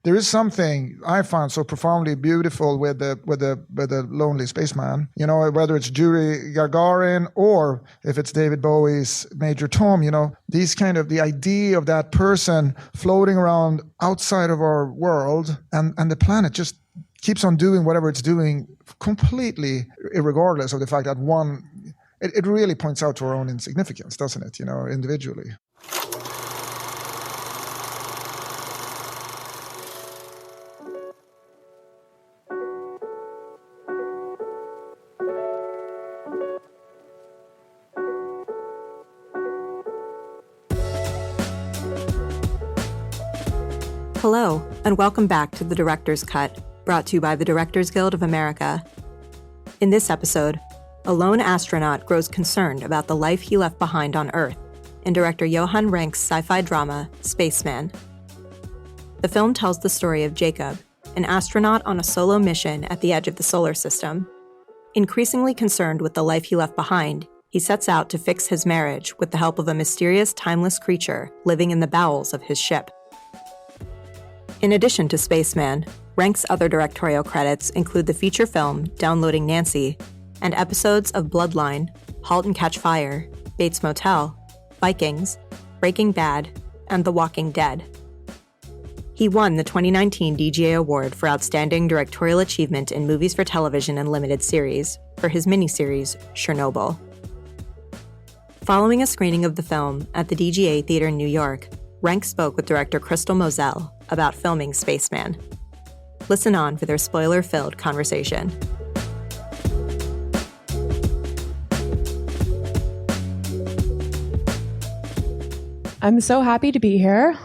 there is something I found so profoundly beautiful with the Lonely Spaceman. You know, whether it's Yuri Gagarin or if it's David Bowie's Major Tom, you know, these kind of the idea of that person floating around outside of our world and the planet just keeps on doing whatever it's doing completely irregardless of the fact that it really points out to our own insignificance, doesn't it, you know, individually. Hello, and welcome back to The Director's Cut, brought to you by the Directors Guild of America. In this episode, a lone astronaut grows concerned about the life he left behind on Earth in director Johan Renck's sci-fi drama, Spaceman. The film tells the story of Jakub, an astronaut on a solo mission at the edge of the solar system. Increasingly concerned with the life he left behind, he sets out to fix his marriage with the help of a mysterious, timeless creature living in the bowels of his ship. In addition to Spaceman, Renck's other directorial credits include the feature film Downloading Nancy and episodes of Bloodline, Halt and Catch Fire, Bates Motel, Vikings, Breaking Bad, and The Walking Dead. He won the 2019 DGA Award for Outstanding Directorial Achievement in Movies for Television and Limited Series for his miniseries, Chernobyl. Following a screening of the film at the DGA Theater in New York, Renck spoke with director Crystal Moselle about filming Spaceman. Listen on for their spoiler-filled conversation. I'm so happy to be here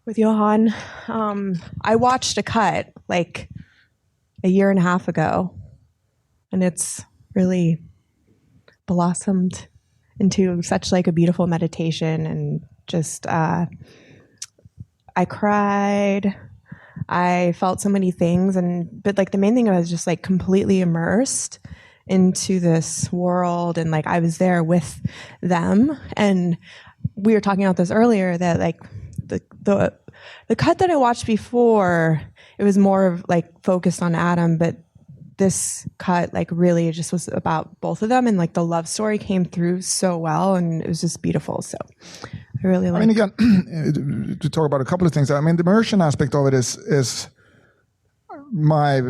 with Johan. I watched a cut like a year and a half ago, and it's really blossomed into such like a beautiful meditation, and just I cried. I felt so many things, but like the main thing, I was just like completely immersed into this world, and like I was there with them. And we were talking about this earlier, that like the cut that I watched before, it was more of like focused on Adam, but this cut like really just was about both of them, and like the love story came through so well, and it was just beautiful. So I really like. I mean, again, to talk about a couple of things. I mean, the immersion aspect of it is my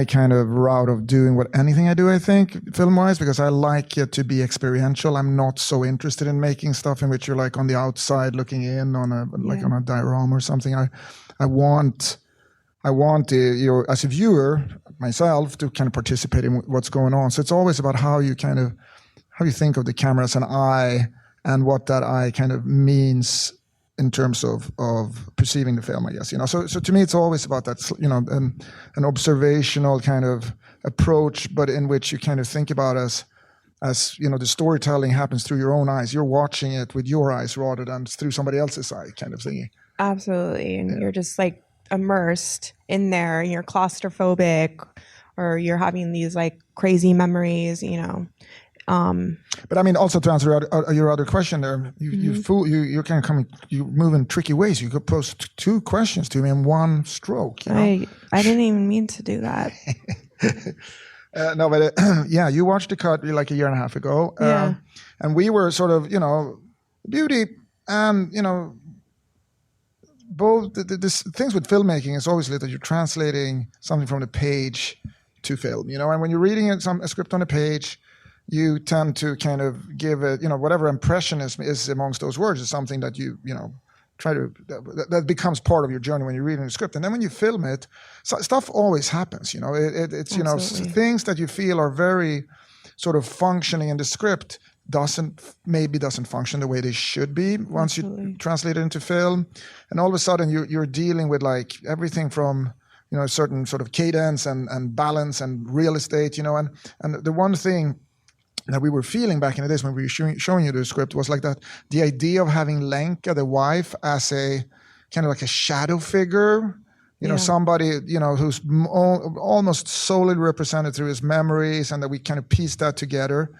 kind of route of doing what anything I do, I think, film-wise, because I like it to be experiential. I'm not so interested in making stuff in which you're like on the outside looking in on a diorama or something. I want you as a viewer myself to kind of participate in what's going on. So it's always about how you think of the camera as an eye and what that eye kind of means in terms of perceiving the film, I guess, you know. So to me, it's always about that, you know, an observational kind of approach, but in which you kind of think about as you know, the storytelling happens through your own eyes. You're watching it with your eyes rather than through somebody else's eye, kind of thingy. Absolutely, and you're just like immersed in there, and you're claustrophobic, or you're having these like crazy memories, you know. But I mean, also to answer your other question there, you're kind of coming, you move in tricky ways. You could pose two questions to me in one stroke. You know? I didn't even mean to do that. No, but yeah, you watched the cut like a year and a half ago, and we were sort of, you know, beauty and, you know, both the things with filmmaking is always that you're translating something from the page to film, you know, and when you're reading a script on a page, you tend to kind of give it, you know, whatever impressionism is amongst those words is something that you know, try to, that becomes part of your journey when you're reading the script. And then when you film it, stuff always happens, you know, it's, you know, things that you feel are very sort of functioning in the script doesn't function the way they should be once you translate it into film. And all of a sudden you're dealing with like everything from, you know, a certain sort of cadence and balance and real estate, you know, and the one thing that we were feeling back in the days when we were showing you the script was like that, the idea of having Lenka, the wife, as a kind of like a shadow figure, you know, somebody, you know, who's almost solely represented through his memories, and that we kind of pieced that together.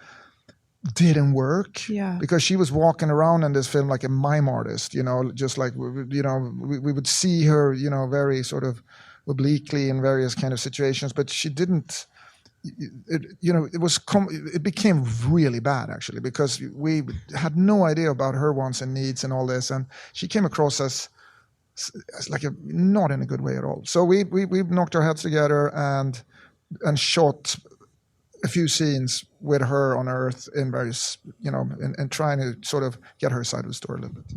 didn't work. Yeah. Because she was walking around in this film like a mime artist, just like, we would see her, very sort of obliquely in various kind of situations, but she didn't. It became really bad actually, because we had no idea about her wants and needs and all this, and she came across as like not in a good way at all. So we knocked our heads together and shot a few scenes with her on Earth in various, and trying to sort of get her side of the story a little bit.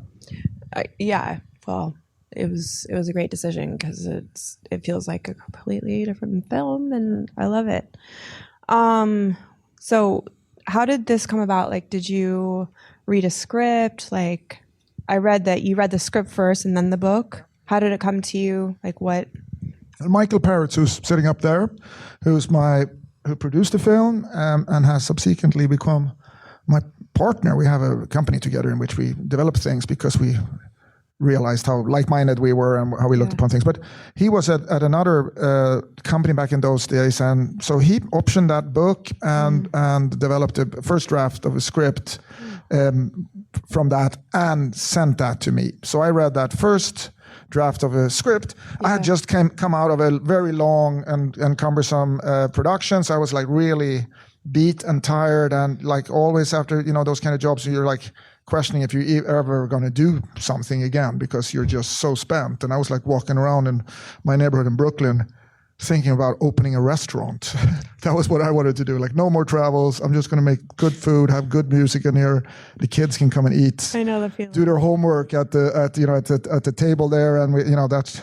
Well, it was a great decision because it feels like a completely different film, and I love it. So how did this come about? Like, did you read a script? Like, I read that you read the script first and then the book. How did it come to you? Like, what? And Michael Parrott's, who's sitting up there, who produced the film and has subsequently become my partner. We have a company together in which we develop things because we realized how like-minded we were and how we looked upon things. But he was at another company back in those days, and so he optioned that book and developed a first draft of a script from that and sent that to me. So I read that first draft of a script. I had just come out of a very long and cumbersome production, so I was like really beat and tired, and like always after those kind of jobs, you're like questioning if you're ever going to do something again because you're just so spent. And I was like walking around in my neighborhood in Brooklyn thinking about opening a restaurant. That was what I wanted to do. Like, no more travels. I'm just going to make good food, have good music in here. The kids can come and eat. I know the feeling. Do their homework at the table there, and that's.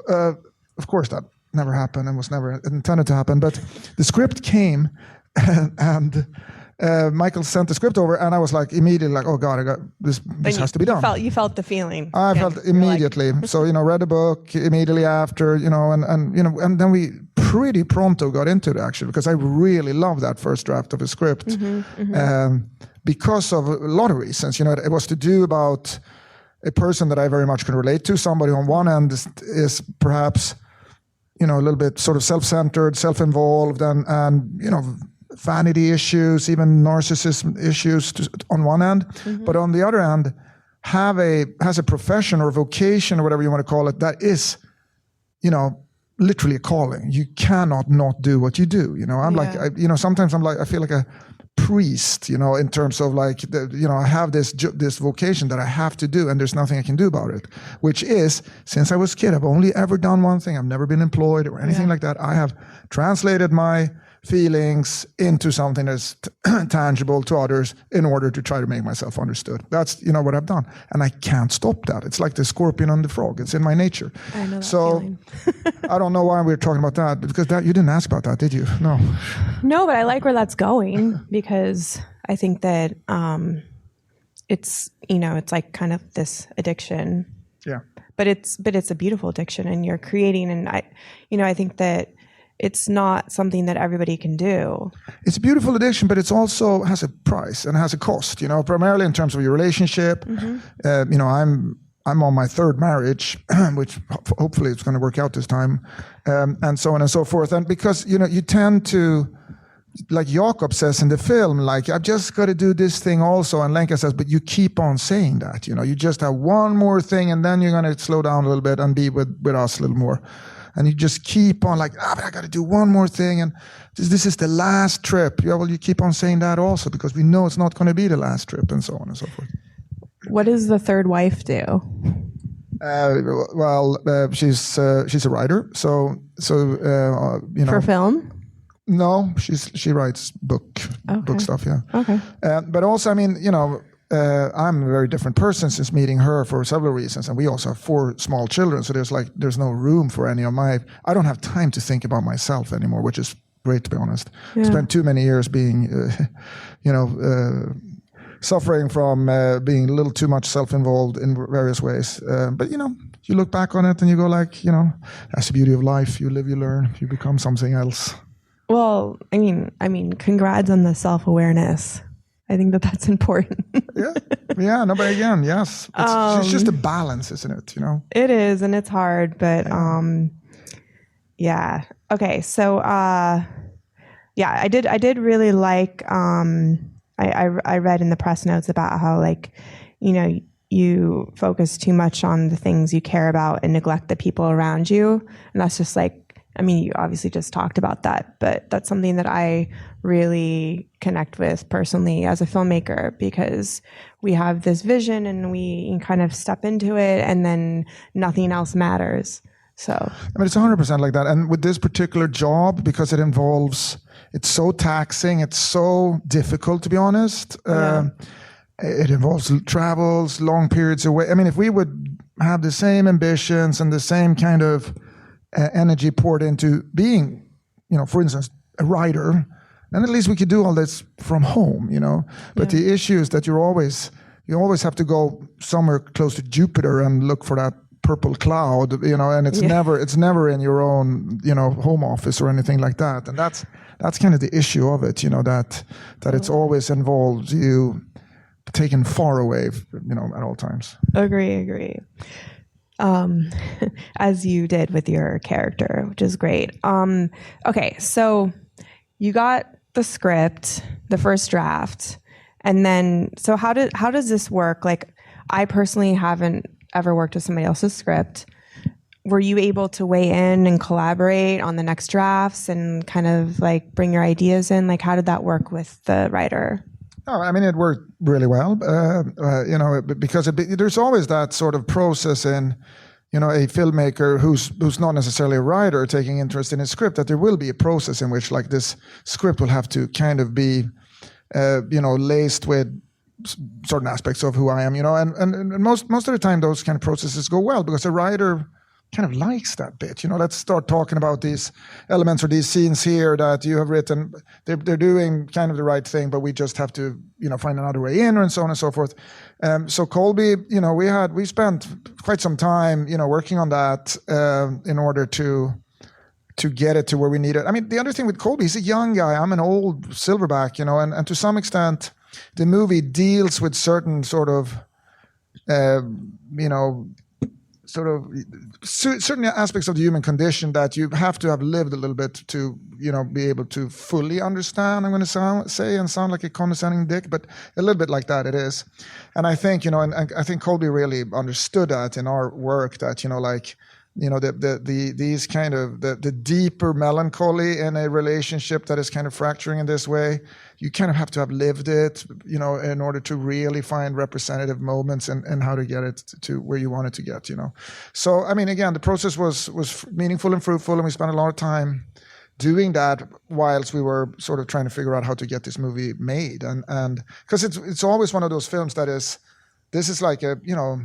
Of course, that never happened and was never intended to happen. But the script came, and Michael sent the script over, and I was like immediately like, oh God, I got this. This has to be done. You felt the feeling. I felt immediately. So read a book immediately after, and then we pretty pronto got into it actually, because I really loved that first draft of a script because of a lot of reasons. It was to do about a person that I very much can relate to. Somebody on one end is perhaps a little bit sort of self-centered, self-involved, and vanity issues, even narcissism issues on one end, but on the other end, has a profession or vocation or whatever you want to call it that is, literally a calling. You cannot not do what you do. Sometimes I feel like a priest, in terms of like, I have this vocation that I have to do, and there's nothing I can do about it. Which is, since I was a kid, I've only ever done one thing. I've never been employed or anything like that. I have translated my feelings into something that's tangible to others in order to try to make myself understood. That's what I've done, and I can't stop that. It's like the scorpion and the frog. It's in my nature. I know that feeling. I don't know why we're talking about that, because you didn't ask about that, did you? No, but I like where that's going, because I think that it's it's like kind of this addiction. Yeah. But it's a beautiful addiction, and you're creating, and I think that it's not something that everybody can do. It's a beautiful addiction, but it also has a price and has a cost, primarily in terms of your relationship. I'm on my third marriage, which hopefully it's going to work out this time, and so on and so forth. And because, you tend to, like Jakub says in the film, like, I've just got to do this thing also. And Lenka says, but you keep on saying that, you just have one more thing, and then you're going to slow down a little bit and be with us a little more. And you just keep on like, but I got to do one more thing, and this is the last trip. Yeah, well, you keep on saying that also, because we know it's not going to be the last trip, and so on and so forth. What does the third wife do? She's a writer, so for film. No, she writes book stuff. Yeah. Okay. But also, I'm a very different person since meeting her for several reasons, and we also have 4 small children, so there's no room for any of I don't have time to think about myself anymore, which is great, to be honest. Yeah. I spent too many years being, suffering from being a little too much self-involved in various ways. But you look back on it and you go like, that's the beauty of life. You live, you learn, you become something else. Well, I mean, congrats on the self-awareness. I think that's important. Yeah. No, but again, yes. It's just a balance, isn't it? It is, and it's hard, but yeah. Okay, so I did really like I read in the press notes about how, like, you know, you focus too much on the things you care about and neglect the people around you. And that's just like, I mean, you obviously just talked about that, but that's something that I really connect with personally as a filmmaker, because we have this vision and we kind of step into it and then nothing else matters. So, I mean, it's 100% like that. And with this particular job, because it's so taxing, it's so difficult, to be honest. It involves travels, long periods away. I mean, if we would have the same ambitions and the same kind of energy poured into being, you know, for instance, a writer, then at least we could do all this from home, you know. But the issue is that you always have to go somewhere close to Jupiter and look for that purple cloud, you know, and it's never in your own, you know, home office or anything like that. And that's kind of the issue of it, you know, that it's always involves you taken far away, you know, at all times. Agree. As you did with your character, which is great. Okay, so you got the script, the first draft, and then, so how does this work? Like, I personally haven't ever worked with somebody else's script. Were you able to weigh in and collaborate on the next drafts and kind of like bring your ideas in? Like, how did that work with the writer? No, I mean, it worked really well, you know, because there's always that sort of process in, you know, a filmmaker who's not necessarily a writer taking interest in a script, that there will be a process in which, like, this script will have to kind of be, you know, laced with certain aspects of who I am, you know, and most of the time those kind of processes go well because a writer kind of likes that bit, you know. Let's start talking about these elements or these scenes here that you have written. They're doing kind of the right thing, but we just have to, you know, find another way in, and so on and so forth. So Colby, you know, we spent quite some time, you know, working on that in order to get it to where we need it. I mean, the other thing with Colby, he's a young guy. I'm an old silverback, you know, and to some extent, the movie deals with certain sort of, you know, sort of certain aspects of the human condition that you have to have lived a little bit to, you know, be able to fully understand. I'm going to sound like a condescending dick, but a little bit like that it is. And I think, you know, and I think Colby really understood that in our work, that, you know, like, you know, these kind of the deeper melancholy in a relationship that is kind of fracturing in this way, you kind of have to have lived it, you know, in order to really find representative moments and how to get it to where you want it to get, you know. So, I mean, again, the process was meaningful and fruitful, and we spent a lot of time doing that whilst we were sort of trying to figure out how to get this movie made. And because it's always one of those films that this is like a, you know,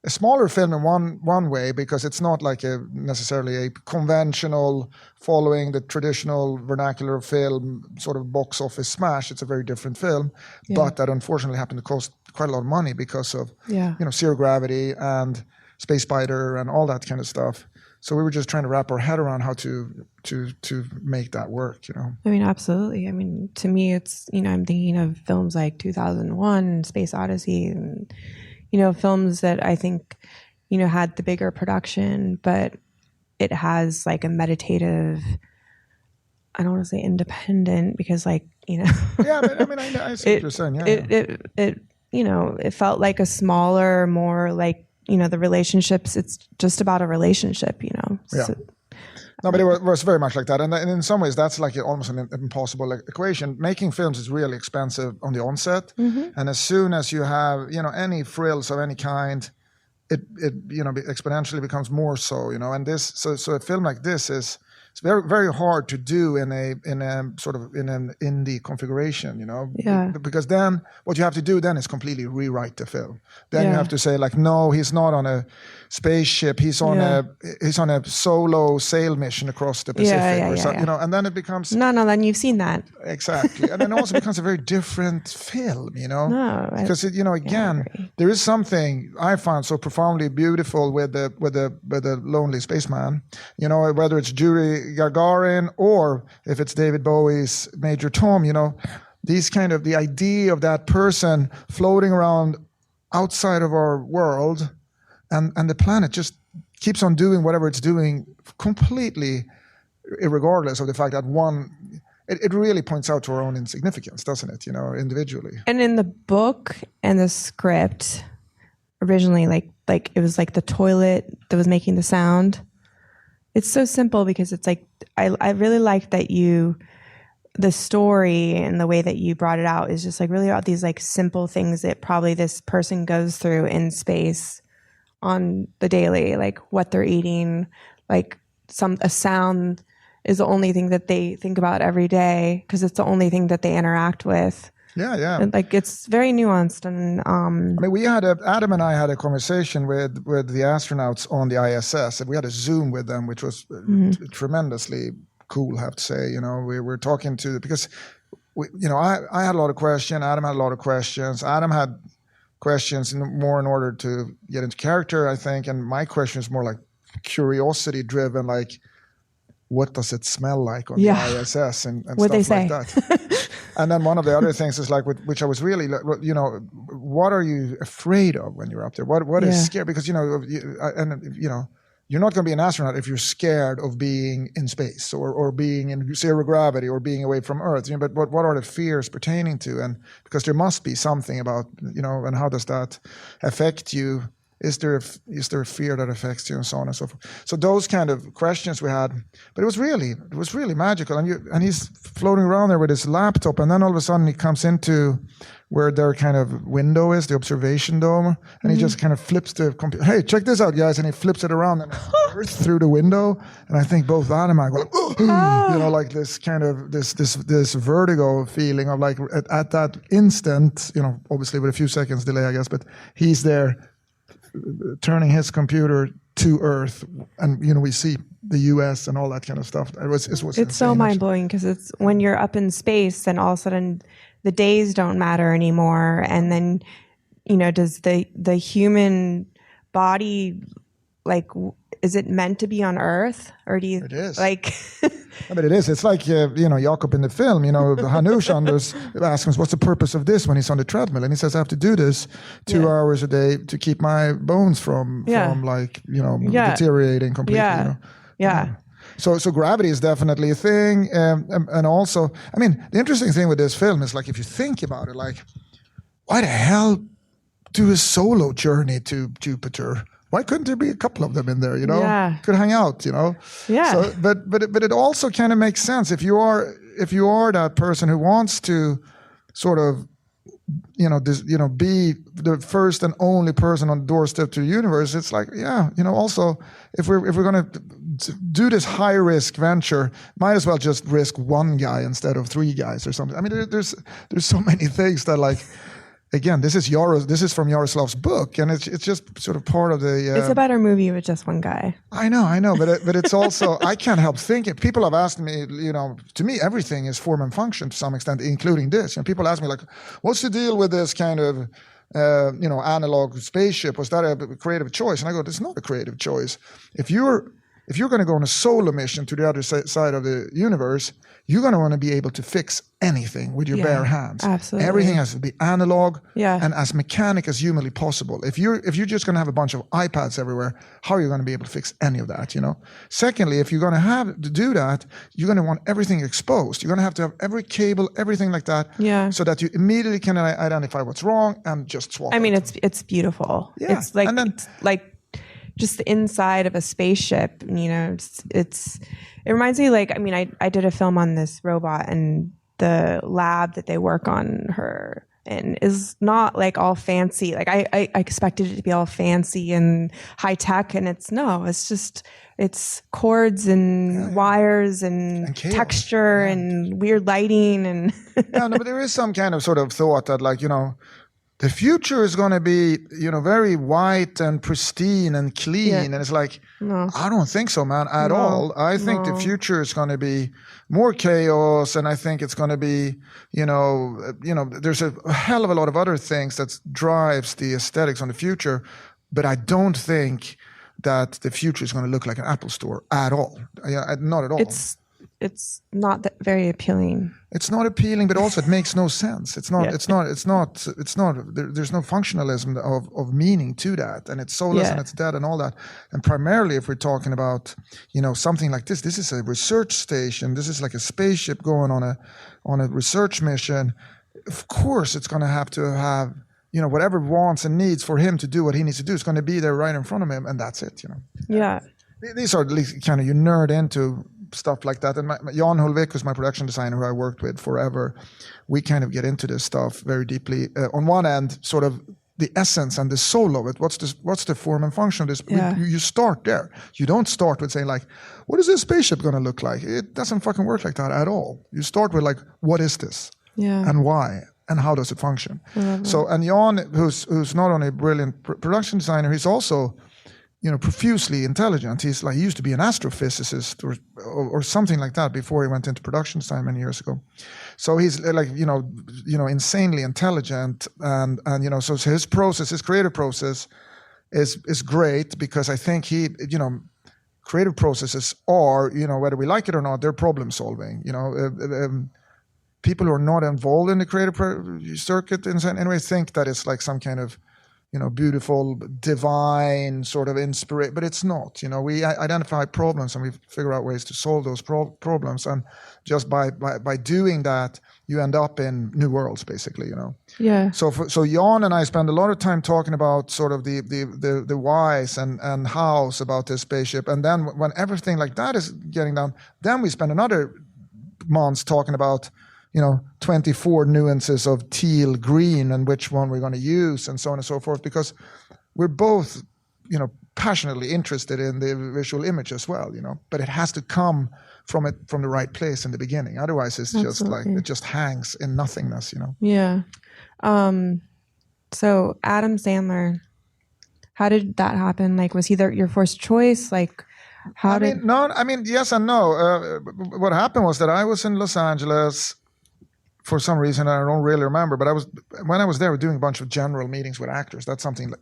a smaller film in one way, because it's not like necessarily a conventional, following the traditional vernacular of film sort of box office smash. It's a very different film, but that unfortunately happened to cost quite a lot of money because of you know, zero gravity and Space Spider and all that kind of stuff. So we were just trying to wrap our head around how to make that work, you know. I mean, absolutely. I mean, to me, it's, you know, I'm thinking of films like 2001, Space Odyssey, and, you know, films that I think, you know, had the bigger production, but it has like a meditative, I don't want to say independent, because, like, you know. Yeah, but I mean, I see what you're saying. Yeah, it, you know, it felt like a smaller, more like, you know, the relationships, it's just about a relationship, you know. Yeah. So, no, but it was very much like that. And in some ways, that's like almost an impossible equation. Making films is really expensive on the onset. Mm-hmm. And as soon as you have, you know, any frills of any kind, it you know, exponentially becomes more so, you know. And this, so a film like this it's very, very hard to do in a sort of in an indie configuration, you know. Yeah. Because then what you have to do then is completely rewrite the film. Then you have to say, like, no, he's not on a spaceship. He's on a solo sail mission across the Pacific, you know. And then it becomes then you've seen that exactly, and then it also becomes a very different film, you know. Because you know, again, there is something I found so profoundly beautiful with the lonely spaceman, you know, whether it's Yuri Gagarin or if it's David Bowie's Major Tom, you know, these kind of the idea of that person floating around outside of our world, and the planet just keeps on doing whatever it's doing completely irregardless of the fact that one it really points out to our own insignificance, doesn't it? Individually. And in the book and the script, originally, like it was like the toilet that was making the sound. It's so simple because it's like I really like that the story and the way that you brought it out is just like really about these like simple things that probably this person goes through in space on the daily, like what they're eating, like a sound is the only thing that they think about every day because it's the only thing that they interact with. Yeah. And, like, it's very nuanced. And I mean, Adam and I had a conversation with the astronauts on the ISS, and we had a Zoom with them, which was tremendously cool, I have to say. We were talking because I had a lot of questions. Adam had a lot of questions. Adam had questions more in order to get into character, I think, and my question is more like curiosity driven, like what does it smell like on the ISS and stuff they say? Like that. And then one of the other things is like, which I was really, what are you afraid of when you're up there? What is scary? Because you're not going to be an astronaut if you're scared of being in space or being in zero gravity or being away from Earth. But what are the fears pertaining to? And because there must be something about, and how does that affect you? Is there a fear that affects you, and so on and so forth? So those kind of questions we had, but it was really magical. And he's floating around there with his laptop, and then all of a sudden he comes into where their kind of window is, the observation dome, and he just kind of flips the computer. Hey, check this out, guys! And he flips it around and Earth through the window. And I think both Adam and I go, like this kind of this vertigo feeling of like at that instant, obviously with a few seconds delay, I guess, but he's there, turning his computer to Earth, and we see the U.S. and all that kind of stuff. It's so mind blowing because it's when you're up in space, and all of a sudden the days don't matter anymore, and then does the human body, like, is it meant to be on Earth, or do you? It is. Like. But it is. It's like Jakub in the film. Hanush asks him, "What's the purpose of this?" When he's on the treadmill, and he says, "I have to do this 2 hours a day to keep my bones from deteriorating completely." So gravity is definitely a thing, and also, I mean, the interesting thing with this film is like if you think about it, like, why the hell do a solo journey to Jupiter? Why couldn't there be a couple of them in there? Could hang out. Yeah. So, but it also kind of makes sense if you are that person who wants to sort of be the first and only person on the doorstep to the universe. It's like, also if we're going to do this high risk venture, might as well just risk one guy instead of 3 guys or something. I mean, there's so many things that, like, again, this is from Yaroslav's book, and it's just sort of part of the. It's a better movie with just one guy. I know, but it's also, I can't help thinking. People have asked me, to me everything is form and function to some extent, including this. And people ask me like, what's the deal with this kind of analog spaceship? Was that a creative choice? And I go, it's not a creative choice. If you're going to go on a solo mission to the other side of the universe, you're going to want to be able to fix anything with your bare hands. Absolutely. Everything has to be analog and as mechanic as humanly possible. If you're just going to have a bunch of iPads everywhere, how are you going to be able to fix any of that? Secondly, if you're going to do that, you're going to want everything exposed. You're going to have every cable, everything like that, so that you immediately can identify what's wrong and just swap. I mean, it's beautiful. Yeah. It's like, it's like just the inside of a spaceship. It reminds me, like, I mean, I did a film on this robot, and the lab that they work on her in is not like all fancy. Like I expected it to be all fancy and high tech, and it's cords and wires and texture and weird lighting and. But there is some kind of sort of thought that, like, the future is going to be, very white and pristine and clean. And it's like, no. I don't think so, man, at all. I think the future is going to be more chaos. And I think it's going to be, there's a hell of a lot of other things that drives the aesthetics on the future. But I don't think that the future is going to look like an Apple store at all. Not at all. it's not that very appealing. It's not appealing, but also it makes no sense. It's not. There's no functionalism of meaning to that, and it's soulless and it's dead and all that. And primarily, if we're talking about something like this is a research station. This is like a spaceship going on a research mission. Of course, it's going to have whatever wants and needs for him to do what he needs to do is going to be there right in front of him, and that's it. Yeah. These are kind of, you nerd into stuff like that. And Johan Renck, who's my production designer, who I worked with forever, we kind of get into this stuff very deeply. On one end, sort of the essence and the soul of it. What's the form and function of this? Yeah. You start there. You don't start with saying like, what is this spaceship going to look like? It doesn't fucking work like that at all. You start with like, what is this? Yeah. And why? And how does it function? So, and Johan, who's not only a brilliant production designer, he's also profusely intelligent. He used to be an astrophysicist or something like that before he went into production design many years ago. So he's like, insanely intelligent, and so his creative process is great, because I think creative processes are, whether we like it or not, they're problem solving. People who are not involved in the creative circuit in any way think that it's like some kind of beautiful, divine sort of inspiration, but it's not. We identify problems and we figure out ways to solve those problems, and just by doing that, you end up in new worlds, basically. Yeah. So Jan and I spend a lot of time talking about sort of the whys and hows about this spaceship, and then when everything like that is getting done, then we spend another months talking about 24 nuances of teal green and which one we're going to use, and so on and so forth, because we're both, passionately interested in the visual image as well, but it has to come from the right place in the beginning. Otherwise, it's just like, it just hangs in nothingness, Yeah. So Adam Sandler, how did that happen? Like, was he your first choice? Like, yes and no. What happened was that I was in Los Angeles for some reason, I don't really remember, but when I was there, we were doing a bunch of general meetings with actors. That's something like,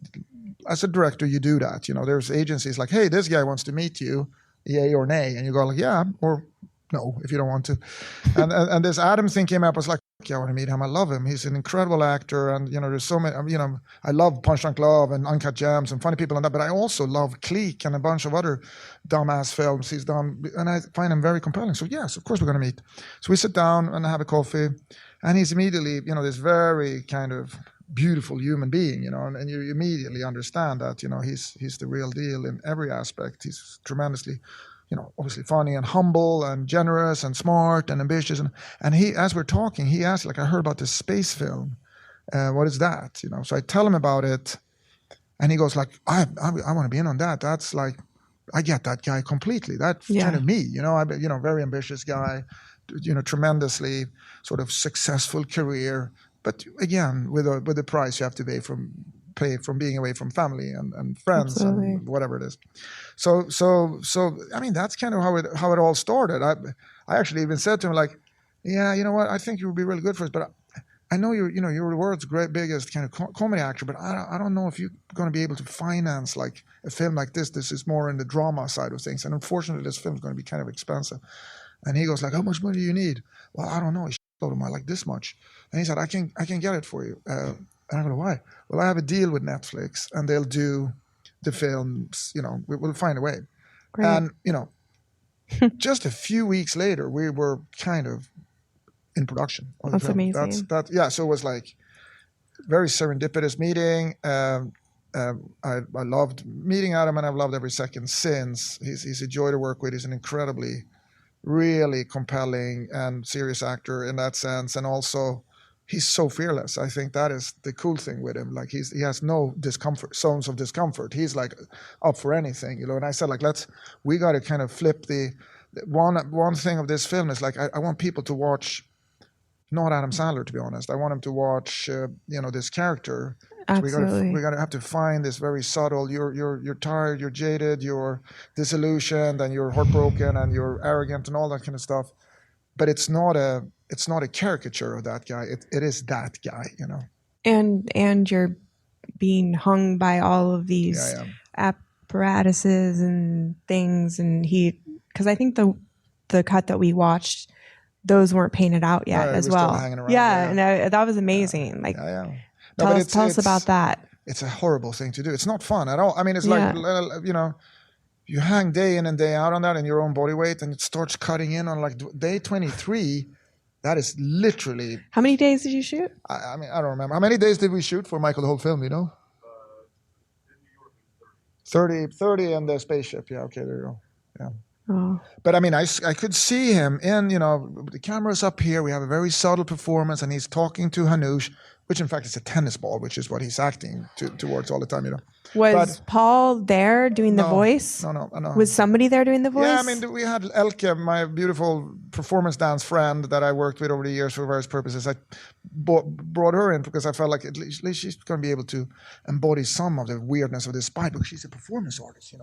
as a director, you do that. There's agencies like, hey, this guy wants to meet you, yay or nay, and you go like, yeah, or no, if you don't want to. And this Adam thing came up. I was like, I want to meet him. I love him. He's an incredible actor, and there's so many. I love Punch Drunk Love and Uncut Gems and funny people and that, but I also love Clique and a bunch of other dumbass films he's done, and I find him very compelling. So yes, of course we're going to meet. So we sit down and have a coffee, and he's immediately, this very kind of beautiful human being, and you immediately understand that, he's the real deal in every aspect. He's tremendously, obviously funny and humble and generous and smart and ambitious. And he, as we're talking, he asked, like, I heard about this space film. What is that? So I tell him about it, and he goes like, I want to be in on that. That's like, I get that guy completely. That's kind of me, very ambitious guy, tremendously sort of successful career. But again, with the price you have to pay from being away from family and friends. Absolutely. And whatever it is. So I mean, that's kind of how it all started. I actually even said to him, like, yeah, you know what, I think you would be really good for us, but I know you're the world's biggest kind of comedy actor, but I don't know if you're going to be able to finance like a film like this. This is more in the drama side of things, and unfortunately, this film is going to be kind of expensive. And he goes like, how much money do you need? Well, I don't know. He told him, like this much. And he said, I can get it for you. And I go, why? Well, I have a deal with Netflix, and they'll do the films. We'll find a way. Great. And just a few weeks later, we were kind of in production. That's amazing. So it was like very serendipitous meeting. I loved meeting Adam, and I've loved every second since. He's a joy to work with. He's an incredibly, really compelling and serious actor in that sense, and also he's so fearless. I think that is the cool thing with him. Like he has no zones of discomfort. He's like up for anything, And I said, like, we got to kind of flip the one thing of this film is like I want people to watch not Adam Sandler, to be honest. I want them to watch this character. Absolutely. So we got to have to find this very subtle. You're tired, you're jaded, you're disillusioned, and you're heartbroken, and you're arrogant, and all that kind of stuff. But it's not a caricature of that guy. It is that guy, And you're being hung by all of these apparatuses and things, and because I think the the cut that we watched, those weren't painted out yet as well. And that was amazing. Tell us about that. It's a horrible thing to do. It's not fun at all. I mean, it's like, you hang day in and day out on that in your own body weight, and it starts cutting in on like day 23. That is literally... How many days did you shoot? I mean, I don't remember. How many days did we shoot for Michael, the whole film, you know? In New York, 30 in the spaceship. Yeah, okay, there you go. Yeah. Oh. But I mean, I could see him in, the camera's up here. We have a very subtle performance, and he's talking to Hanush, which in fact is a tennis ball, which is what he's acting towards all the time, Was Paul there doing the voice? No. Was somebody there doing the voice? Yeah, I mean, we had Elke, my beautiful performance dance friend that I worked with over the years for various purposes. I brought her in because I felt like at least she's going to be able to embody some of the weirdness of this spy, because she's a performance artist,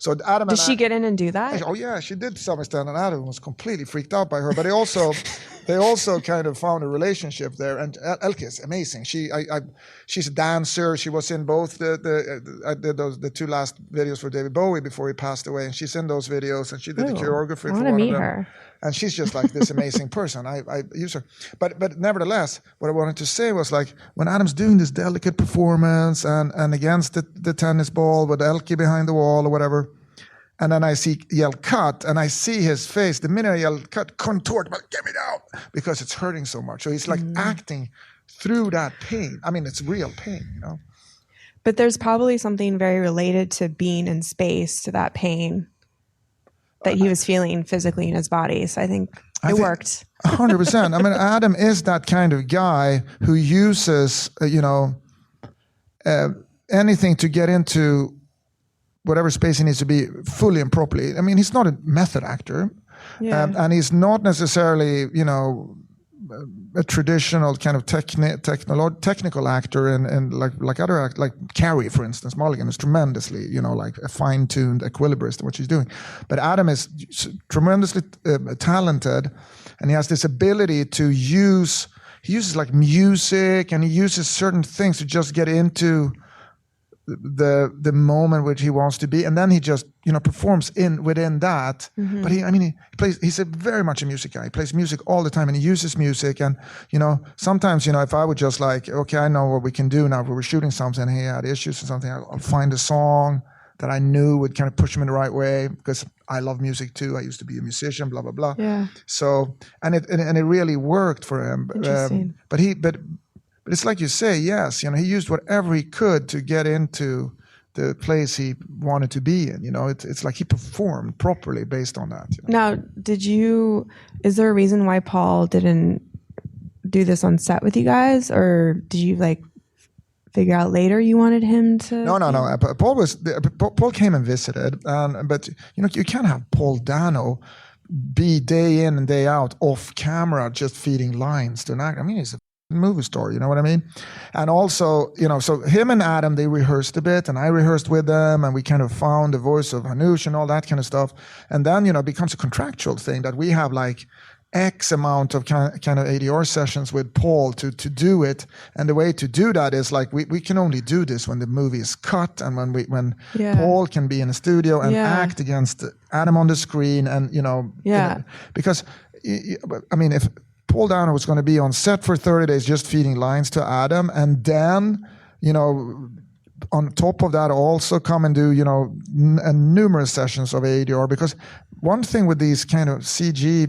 So Adam Did she get in and do that? Oh yeah, she did to some extent, and Adam was completely freaked out by her. But they also kind of found a relationship there. And Elke is amazing. She's a dancer. She was in both I did the two last videos for David Bowie before he passed away, and she's in those videos, and she did the choreography for one of them. Her. And she's just like this amazing person. I use her. But nevertheless, what I wanted to say was, like, when Adam's doing this delicate performance and against the tennis ball with Elke behind the wall or whatever, and then I yell cut, and I see his face, the minute I yell cut, contort, but get me down, because it's hurting so much. So he's like acting through that pain. I mean, it's real pain, But there's probably something very related to being in space, to that pain that he was feeling physically in his body. So I think it worked. 100%. I mean, Adam is that kind of guy who uses, anything to get into whatever space he needs to be fully and properly. I mean, he's not a method actor, and he's not necessarily, a traditional kind of technical actor, and like other act, like Carrie, for instance. Mulligan is tremendously, like a fine-tuned equilibrist in what she's doing. But Adam is tremendously talented, and he has this ability to use. He uses like music, and he uses certain things to just get into the moment which he wants to be, and then he just performs within that. But he plays. He's very much a music guy. He plays music all the time, and he uses music. And sometimes if I would just like, okay, I know what we can do now. If we were shooting something, he had issues or something, I'll find a song that I knew would kind of push him in the right way, because I love music too. I used to be a musician, blah blah blah. Yeah. So and it really worked for him. Interesting. But it's like you say, yes, he used whatever he could to get into the place he wanted to be in. It's like he performed properly based on that. Now, is there a reason why Paul didn't do this on set with you guys, or did you figure out later you wanted him to? No. Paul came and visited, but you can't have Paul Dano be day in and day out off camera just feeding lines to an actor. I mean, he's a movie star, you know what I mean? And also, so him and Adam, they rehearsed a bit, and I rehearsed with them, and we kind of found the voice of Hanush and all that kind of stuff. And then, it becomes a contractual thing that we have like X amount of kind of ADR sessions with Paul to do it. And the way to do that is like, we can only do this when the movie is cut, and when Paul can be in the studio and act against Adam on the screen, and, because, I mean, if Paul Dano was going to be on set for 30 days just feeding lines to Adam, and then, on top of that also come and do, numerous sessions of ADR, because one thing with these kind of CG,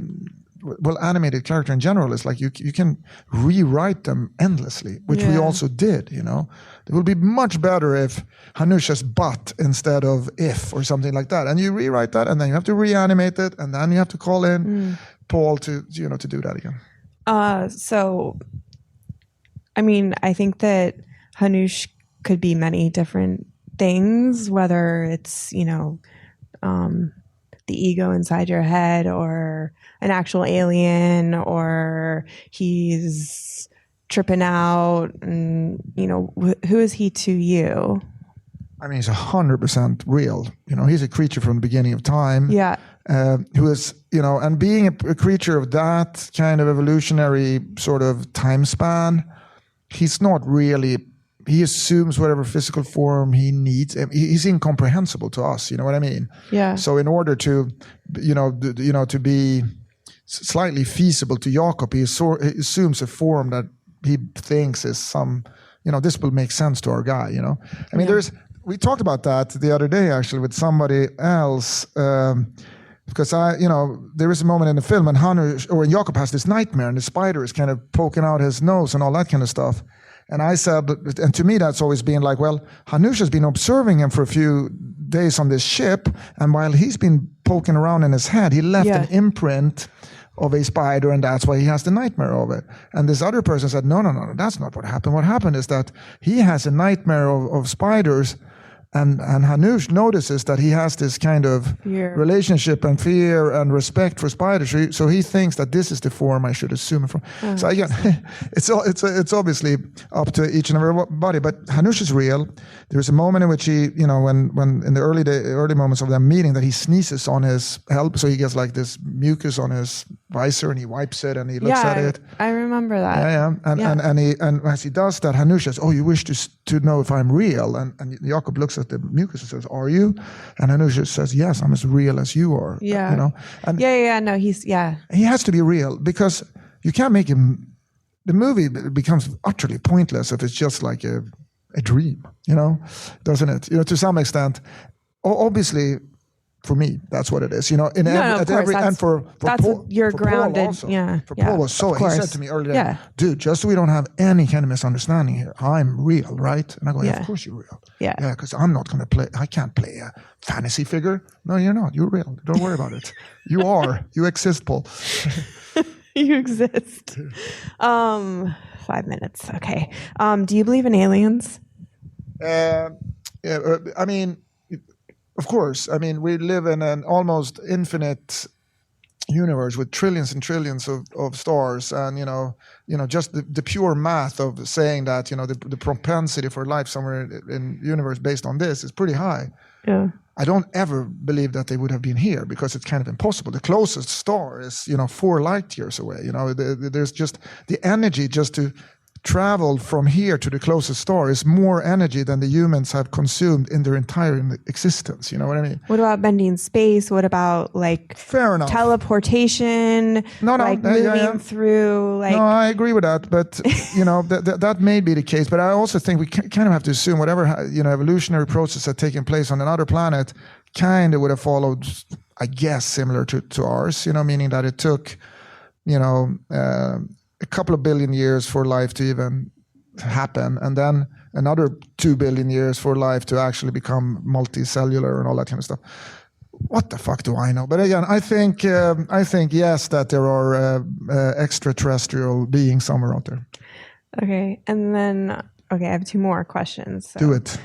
animated character in general, is like you can rewrite them endlessly, which we also did, It would be much better if Hanush's butt instead of if, or something like that. And you rewrite that, and then you have to reanimate it, and then you have to call in Paul to do that again. So, I mean, I think that Hanush could be many different things, whether it's, the ego inside your head, or an actual alien, or he's tripping out, and, who is he to you? I mean, he's 100% real. He's a creature from the beginning of time. Yeah. Who is, and being a creature of that kind of evolutionary sort of time span, he's not really he assumes whatever physical form he needs. He's incomprehensible to us. You know what I mean? Yeah. So in order to, to be slightly feasible to Jakub, he assumes a form that he thinks is some, this will make sense to our guy. I mean, we talked about that the other day actually with somebody else. Because there is a moment in the film when Jakub has this nightmare and the spider is kind of poking out his nose and all that kind of stuff. And I said, and to me that's always been like, well, Hanusha's been observing him for a few days on this ship, and while he's been poking around in his head, he left an imprint of a spider, and that's why he has the nightmare of it. And this other person said, no, that's not what happened. What happened is that he has a nightmare of spiders. And Hanush notices that he has this kind of relationship and fear and respect for spiders. So he thinks that this is the form I should assume it from. So again, it's obviously up to each and everybody. But Hanush is real. There's a moment in which he, when in the early moments of their meeting, that he sneezes on his help, so he gets like this mucus on his visor, and he wipes it and he looks at it. I remember that. And as he does that, Hanush says, "Oh, you wish to know if I'm real?" And Jakub looks at the mucus and says, "Are you?" And Hanush says, "Yes, I'm as real as you are." Yeah. And no, he has to be real, because you can't make him. The movie becomes utterly pointless if it's just like a dream, doesn't it? To some extent. Obviously, for me, that's what it is. And for Paul, you're for grounded. Paul also. Yeah. For Paul was so. He said to me earlier, "Dude, just so we don't have any kind of misunderstanding here, I'm real, right?" And I go, "Yeah, of course you're real. Yeah, because I'm not going to play. I can't play a fantasy figure. No, you're not. You're real. Don't worry about it. You are. You exist, Paul." You exist. 5 minutes. Okay. Do you believe in aliens? I mean, of course. I mean, we live in an almost infinite universe with trillions and trillions of stars, and just the pure math of saying that the propensity for life somewhere in the universe based on this is pretty high. Yeah. I don't ever believe that they would have been here, because it's kind of impossible. The closest star is 4 light years away. There's just the energy just to travel from here to the closest star is more energy than the humans have consumed in their entire existence. You know what I mean? What about bending space? What about fair enough, teleportation? Moving through No, I agree with that, but that may be the case. But I also think we kind of have to assume whatever evolutionary process had taken place on another planet kind of would have followed, I guess, similar to ours. Meaning that it took a couple of billion years for life to even happen, and then another 2 billion years for life to actually become multicellular and all that kind of stuff. What the fuck do I know? But again, I think yes, that there are extraterrestrial beings somewhere out there. Okay, and then I have 2 more questions. So. Do it.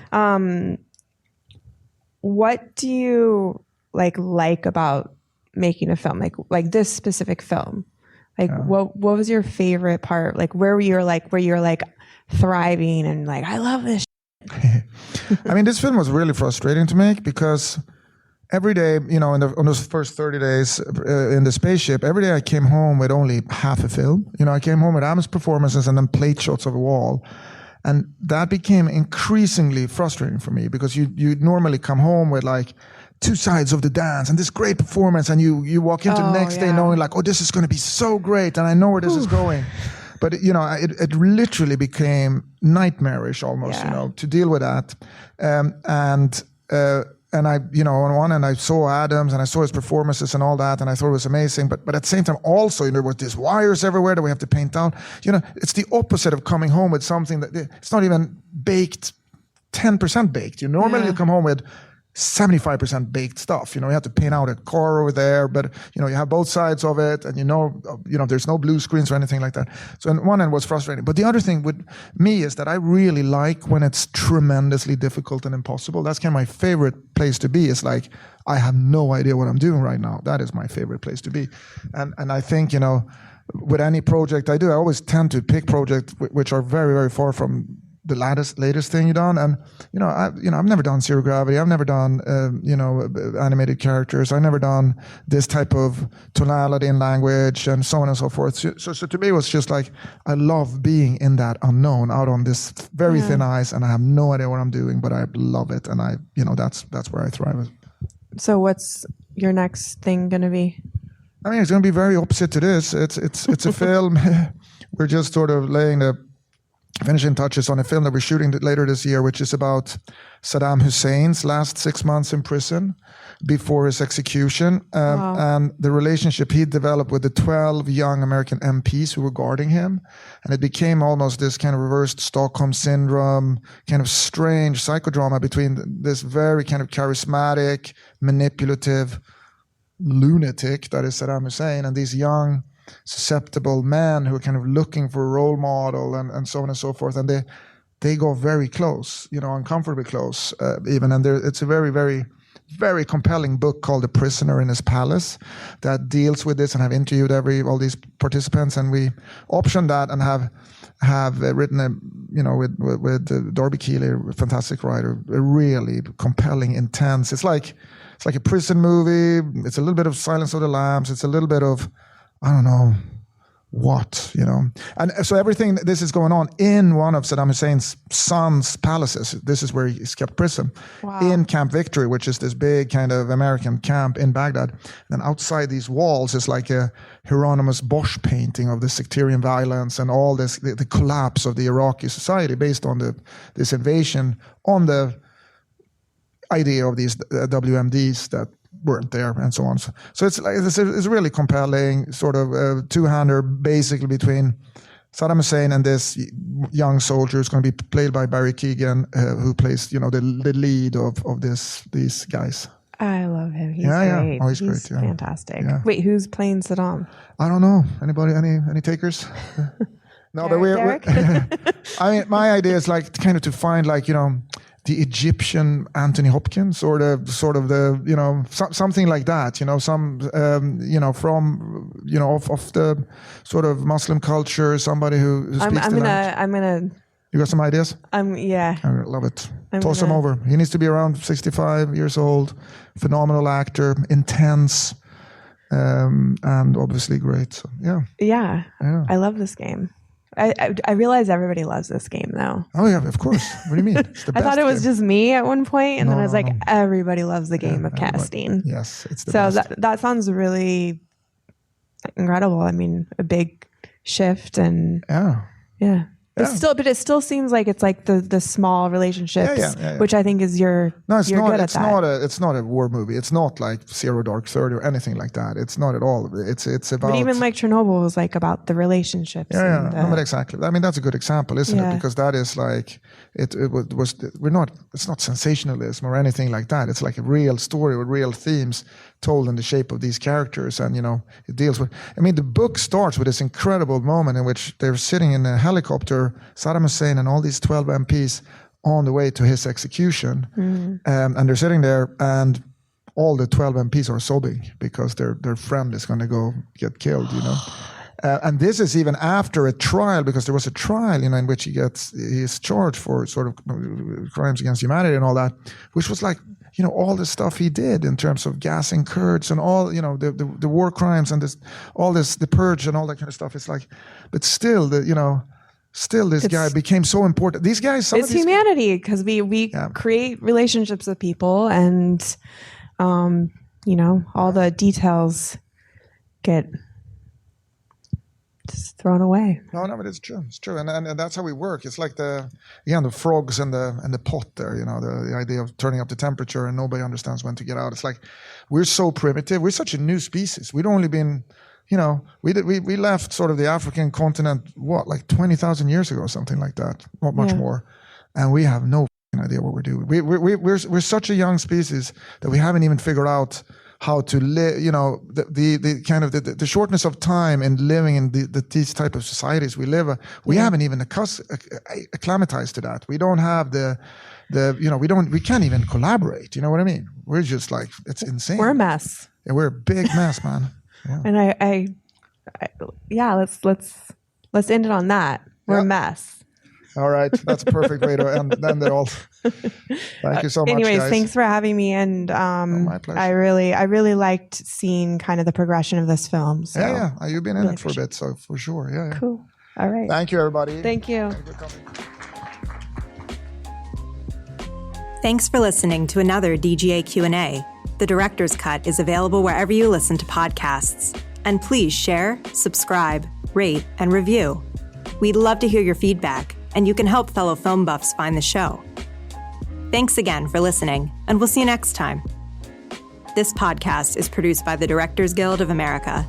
What do you like about making a film? Like this specific film? What was your favorite part? Where you're thriving and I love this shit. I mean, this film was really frustrating to make, because every day, on those first 30 days in the spaceship, every day I came home with only half a film. I came home with Adam's performances and then plate shots of a wall. And that became increasingly frustrating for me, because you normally come home with 2 sides of the dance and this great performance, and you walk into the next day knowing this is going to be so great, and I know where this is going. But it literally became nightmarish almost, to deal with that. And I, on one end I saw Adams and I saw his performances and all that, and I thought it was amazing. But at the same time also, there was these wires everywhere that we have to paint out. It's the opposite of coming home with something that it's not even baked, 10% baked. Normally you come home with 75% baked stuff. You have to paint out a car over there, but you have both sides of it, and there's no blue screens or anything like that. So on one end was frustrating. But the other thing with me is that I really like when it's tremendously difficult and impossible. That's kind of my favorite place to be. It's I have no idea what I'm doing right now. That is my favorite place to be. And I think, with any project I do, I always tend to pick projects which are very, very far from the latest thing you've done. And I've never done zero gravity. I've never done animated characters. I've never done this type of tonality in language and so on and so forth. So to me, it was just like I love being in that unknown, out on this very thin ice, and I have no idea what I'm doing, but I love it, and that's where I thrive. So what's your next thing going to be? I mean, it's going to be very opposite to this. It's a film. We're just sort of laying the finishing touches on a film that we're shooting later this year, which is about Saddam Hussein's last 6 months in prison before his execution, and the relationship he developed with the 12 young American MPs who were guarding him. And it became almost this kind of reversed Stockholm syndrome, kind of strange psychodrama between this very kind of charismatic, manipulative lunatic that is Saddam Hussein and these young, susceptible men who are kind of looking for a role model and so on and so forth. And they go very close, uncomfortably close even. And it's a very, very, very compelling book called The Prisoner in His Palace that deals with this, and I've interviewed all these participants, and we optioned that and have written with Darby Keeley, a fantastic writer, a really compelling, intense. It's like a prison movie. It's a little bit of Silence of the Lambs. It's a little bit of, I don't know what, And so everything, this is going on in one of Saddam Hussein's son's palaces. This is where he's kept prison. Wow. In Camp Victory, which is this big kind of American camp in Baghdad. And outside these walls is like a Hieronymus Bosch painting of the sectarian violence and all this, the collapse of the Iraqi society based on this invasion, on the idea of these WMDs that weren't there and so on. So it's a really compelling sort of two-hander basically between Saddam Hussein and this young soldier who's going to be played by Barry Keoghan, who plays the lead of these guys. I love him. He's great. Yeah. Oh, he's great. Yeah. Fantastic. Yeah. Wait, who's playing Saddam? I don't know. Anybody? Any takers? No, but we're I mean, my idea is like kind of to find the Egyptian Anthony Hopkins, or the sort of something like that, some of the sort of Muslim culture, somebody who speaks the language. I'm gonna. You got some ideas? Yeah. I love it. Toss him over. He needs to be around 65 years old, phenomenal actor, intense, and obviously great. So, Yeah. I love this game. I realize everybody loves this game, though. Oh, yeah, of course. What do you mean? It's the I thought it was just me at one point, and then I was like, no. everybody loves the game of casting. Yes, it's the best. So that sounds really incredible. I mean, a big shift, and yeah. But it still seems like it's like the small relationships, which I think is your. No, it's you're not. Good It's at that. not it's not a war movie. It's not like Zero Dark 30 or anything like that. It's not at all. It's about. But even like Chernobyl was like about the relationships. No, but exactly. I mean, that's a good example, isn't it? Because that is like it was. We're not. It's not sensationalism or anything like that. It's like a real story with real themes told in the shape of these characters, and it deals with. I mean, the book starts with this incredible moment in which they're sitting in a helicopter, Saddam Hussein and all these 12 MPs on the way to his execution, and they're sitting there, and all the 12 MPs are sobbing because their friend is going to go get killed. And this is even after a trial, because there was a trial, in which he's charged for sort of crimes against humanity and all that, which was like. All the stuff he did in terms of gassing Kurds and all, the war crimes and the purge and all that kind of stuff. It's like, but still, this guy became so important. These guys, it's humanity, because we create relationships with people, and all the details get just thrown away. No, but it's true. It's true, and that's how we work. It's like the frogs and the pot there. The idea of turning up the temperature and nobody understands when to get out. It's like we're so primitive. We're such a new species. We'd only been, we left sort of the African continent like 20,000 years ago, something like that, not much more, and we have no idea what we're doing. We're such a young species that we haven't even figured out how to live, the kind of the shortness of time in living in these type of societies we live. We haven't even acclimatized to that. We don't have we can't even collaborate. You know what I mean? We're just like, it's insane. We're a mess. Yeah, we're a big mess, man. Yeah. And let's end it on that. We're a mess. All right. That's a perfect way to end it all. Thank you so much, Anyways, guys. thanks for having me. And my pleasure. I really liked seeing kind of the progression of this film. So Yeah. You've been in it for a bit, so for sure. Yeah. Cool. All right. Thank you, everybody. Thank you. Thank you for coming. Thanks for listening to another DGA Q&A. The Director's Cut is available wherever you listen to podcasts. And please share, subscribe, rate, and review. We'd love to hear your feedback, and you can help fellow film buffs find the show. Thanks again for listening, and we'll see you next time. This podcast is produced by the Directors Guild of America